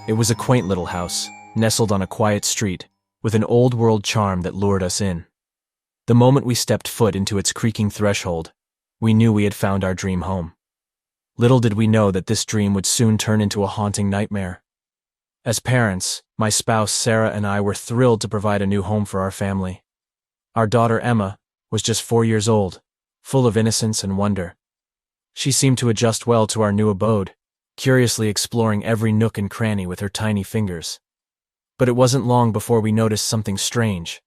It was a quaint little house, nestled on a quiet street, with an old-world charm that lured us in. The moment we stepped foot into its creaking threshold, we knew we had found our dream home. Little did we know that this dream would soon turn into a haunting nightmare. As parents, my spouse Sarah and I were thrilled to provide a new home for our family. Our daughter Emma was just 4 years old, full of innocence and wonder. She seemed to adjust well to our new abode, curiously exploring every nook and cranny with her tiny fingers. But it wasn't long before we noticed something strange.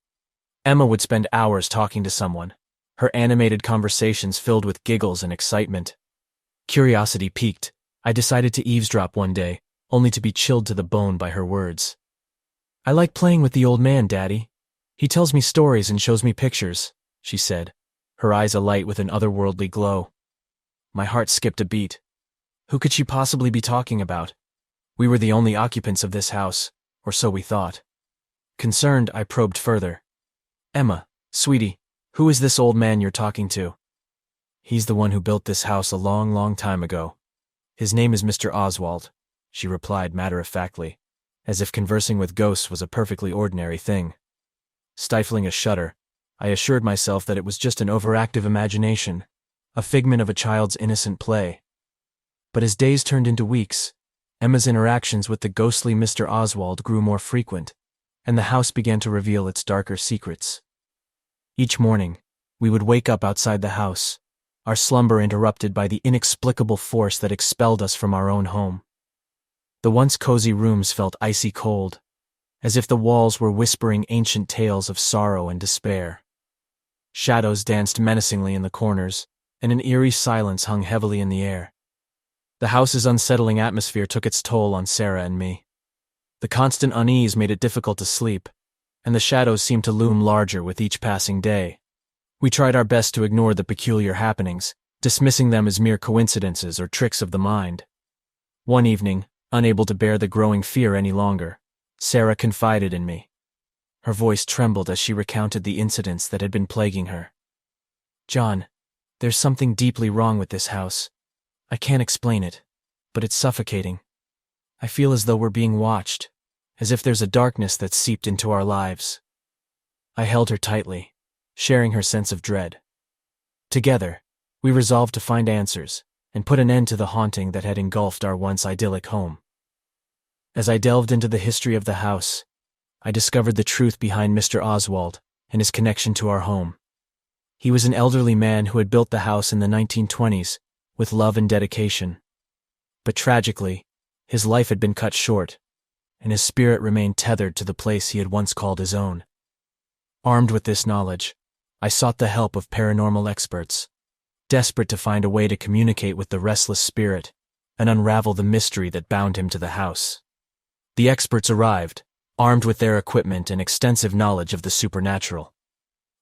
Emma would spend hours talking to someone, her animated conversations filled with giggles and excitement. Curiosity piqued, I decided to eavesdrop one day, only to be chilled to the bone by her words. "I like playing with the old man, Daddy. He tells me stories and shows me pictures," she said, her eyes alight with an otherworldly glow. My heart skipped a beat. Who could she possibly be talking about? We were the only occupants of this house, or so we thought. Concerned, I probed further. "Emma, sweetie, who is this old man you're talking to?" "He's the one who built this house a long, long time ago. His name is Mr. Oswald," she replied matter-of-factly, as if conversing with ghosts was a perfectly ordinary thing. Stifling a shudder, I assured myself that it was just an overactive imagination, a figment of a child's innocent play. But as days turned into weeks, Emma's interactions with the ghostly Mr. Oswald grew more frequent, and the house began to reveal its darker secrets. Each morning, we would wake up outside the house, our slumber interrupted by the inexplicable force that expelled us from our own home. The once cozy rooms felt icy cold, as if the walls were whispering ancient tales of sorrow and despair. Shadows danced menacingly in the corners, and an eerie silence hung heavily in the air. The house's unsettling atmosphere took its toll on Sarah and me. The constant unease made it difficult to sleep, and the shadows seemed to loom larger with each passing day. We tried our best to ignore the peculiar happenings, dismissing them as mere coincidences or tricks of the mind. One evening, unable to bear the growing fear any longer, Sarah confided in me. Her voice trembled as she recounted the incidents that had been plaguing her. "John, there's something deeply wrong with this house. I can't explain it, but it's suffocating. I feel as though we're being watched, as if there's a darkness that's seeped into our lives." I held her tightly, sharing her sense of dread. Together, we resolved to find answers and put an end to the haunting that had engulfed our once idyllic home. As I delved into the history of the house, I discovered the truth behind Mr. Oswald and his connection to our home. He was an elderly man who had built the house in the 1920s with love and dedication. But tragically, his life had been cut short, and his spirit remained tethered to the place he had once called his own. Armed with this knowledge, I sought the help of paranormal experts, desperate to find a way to communicate with the restless spirit and unravel the mystery that bound him to the house. The experts arrived, armed with their equipment and extensive knowledge of the supernatural.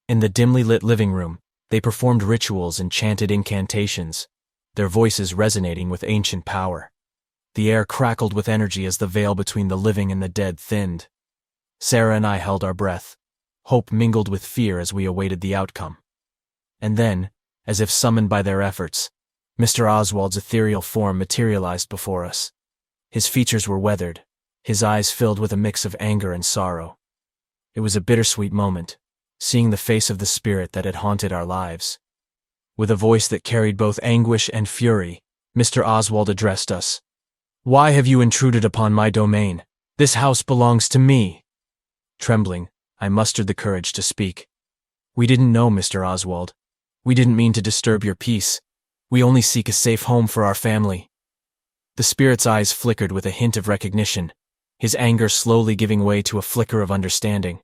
In the dimly lit living room, they performed rituals and chanted incantations, their voices resonating with ancient power. The air crackled with energy as the veil between the living and the dead thinned. Sarah and I held our breath, hope mingled with fear as we awaited the outcome. And then, as if summoned by their efforts, Mr. Oswald's ethereal form materialized before us. His features were weathered, his eyes filled with a mix of anger and sorrow. It was a bittersweet moment, seeing the face of the spirit that had haunted our lives. With a voice that carried both anguish and fury, Mr. Oswald addressed us. "Why have you intruded upon my domain? This house belongs to me." Trembling, I mustered the courage to speak. "We didn't know, Mr. Oswald. We didn't mean to disturb your peace. We only seek a safe home for our family." The spirit's eyes flickered with a hint of recognition, his anger slowly giving way to a flicker of understanding.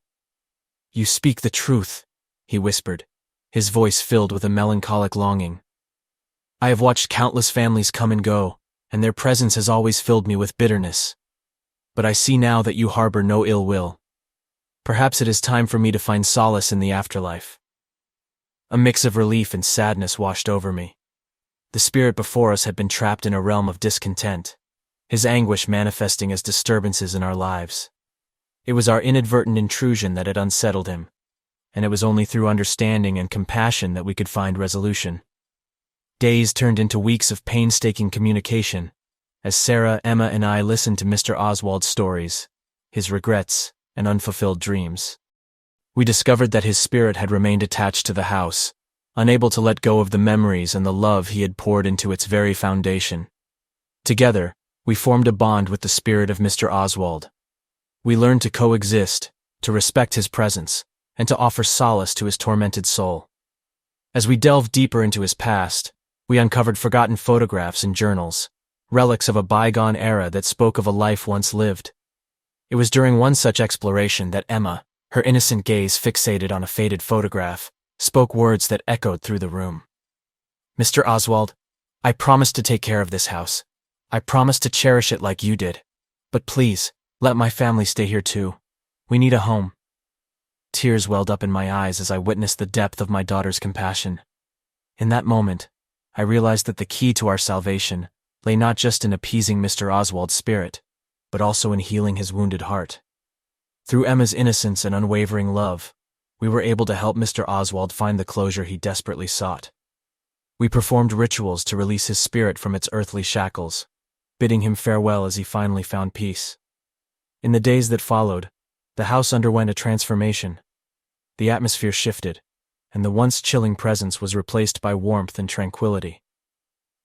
"You speak the truth," he whispered, his voice filled with a melancholic longing. "I have watched countless families come and go, and their presence has always filled me with bitterness. But I see now that you harbor no ill will. Perhaps it is time for me to find solace in the afterlife." A mix of relief and sadness washed over me. The spirit before us had been trapped in a realm of discontent, his anguish manifesting as disturbances in our lives. It was our inadvertent intrusion that had unsettled him, and it was only through understanding and compassion that we could find resolution. Days turned into weeks of painstaking communication, As Sarah, Emma, and I listened to Mr. Oswald's stories, his regrets, and unfulfilled dreams, we discovered that his spirit had remained attached to the house, unable to let go of the memories and the love he had poured into its very foundation. Together, we formed a bond with the spirit of Mr. Oswald. We learned to coexist, to respect his presence, and to offer solace to his tormented soul. As we delved deeper into his past, we uncovered forgotten photographs and journals, relics of a bygone era that spoke of a life once lived. It was during one such exploration that Emma, her innocent gaze fixated on a faded photograph, spoke words that echoed through the room. "Mr. Oswald, I promise to take care of this house. I promise to cherish it like you did. But please, let my family stay here too. We need a home." Tears welled up in my eyes as I witnessed the depth of my daughter's compassion. In that moment, I realized that the key to our salvation lay not just in appeasing Mr. Oswald's spirit, but also in healing his wounded heart. Through Emma's innocence and unwavering love, we were able to help Mr. Oswald find the closure he desperately sought. We performed rituals to release his spirit from its earthly shackles, bidding him farewell as he finally found peace. In the days that followed, the house underwent a transformation. The atmosphere shifted, and the once chilling presence was replaced by warmth and tranquility.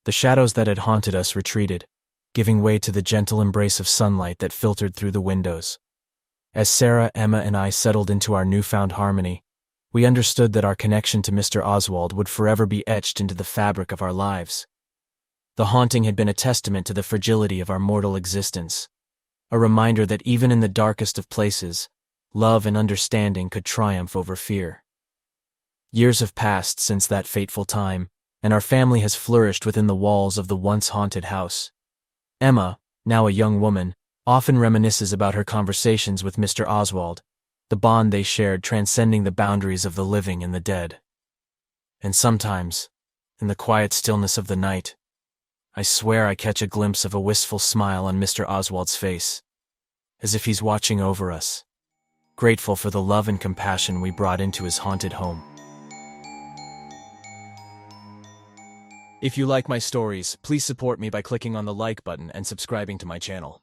The shadows that had haunted us retreated, giving way to the gentle embrace of sunlight that filtered through the windows. As Sarah, Emma, and I settled into our newfound harmony, we understood that our connection to Mr. Oswald would forever be etched into the fabric of our lives. The haunting had been a testament to the fragility of our mortal existence, a reminder that even in the darkest of places, love and understanding could triumph over fear. Years have passed since that fateful time, and our family has flourished within the walls of the once haunted house. Emma, now a young woman, often reminisces about her conversations with Mr. Oswald, the bond they shared transcending the boundaries of the living and the dead. And sometimes, in the quiet stillness of the night, I swear I catch a glimpse of a wistful smile on Mr. Oswald's face, as if he's watching over us, grateful for the love and compassion we brought into his haunted home. If you like my stories, please support me by clicking on the like button and subscribing to my channel.